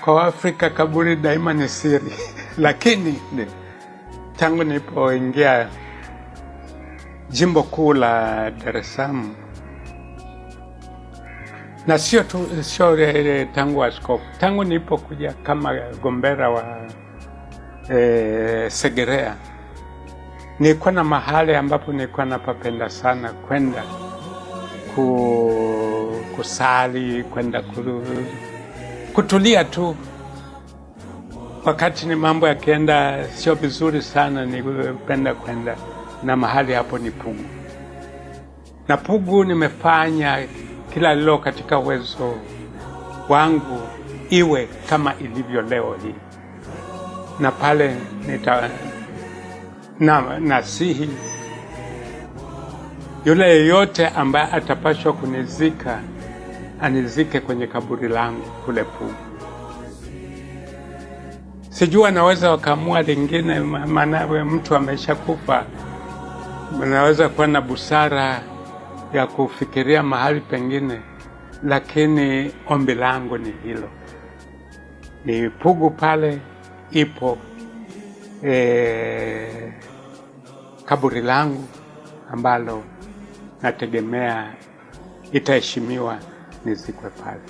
Kwa Afrika kaburi daima ni siri. Lakini tangu nilipoingia jimbo kuu la Dar es Salaam, na sio tangu askofu, tangu nilipokuja kama gombera wa Segerea, nilikuwa na mahali ambapo nilikuwa napapenda sana kwenda kusali, kwenda kutulia tu. Wakati ni mambo yakienda sio vizuri sana, nilipenda kwenda, na mahali hapo ni Pugu. Na Pugu nimefanya kila lilo katika uwezo wangu iwe kama ilivyo leo hii. Na pale nasihi yule yeyote ambaye atapashwa kunizika, anizike kwenye kaburi langu kule Pugu. Sijua naweza wakaamua lingine, maana mtu amesha kufa, naweza kuwa na busara ya kufikiria mahali pengine, lakini ombi langu ni hilo. Ni Pugu pale ipo kaburi langu ambalo nategemea itaheshimiwa nizikwe pale.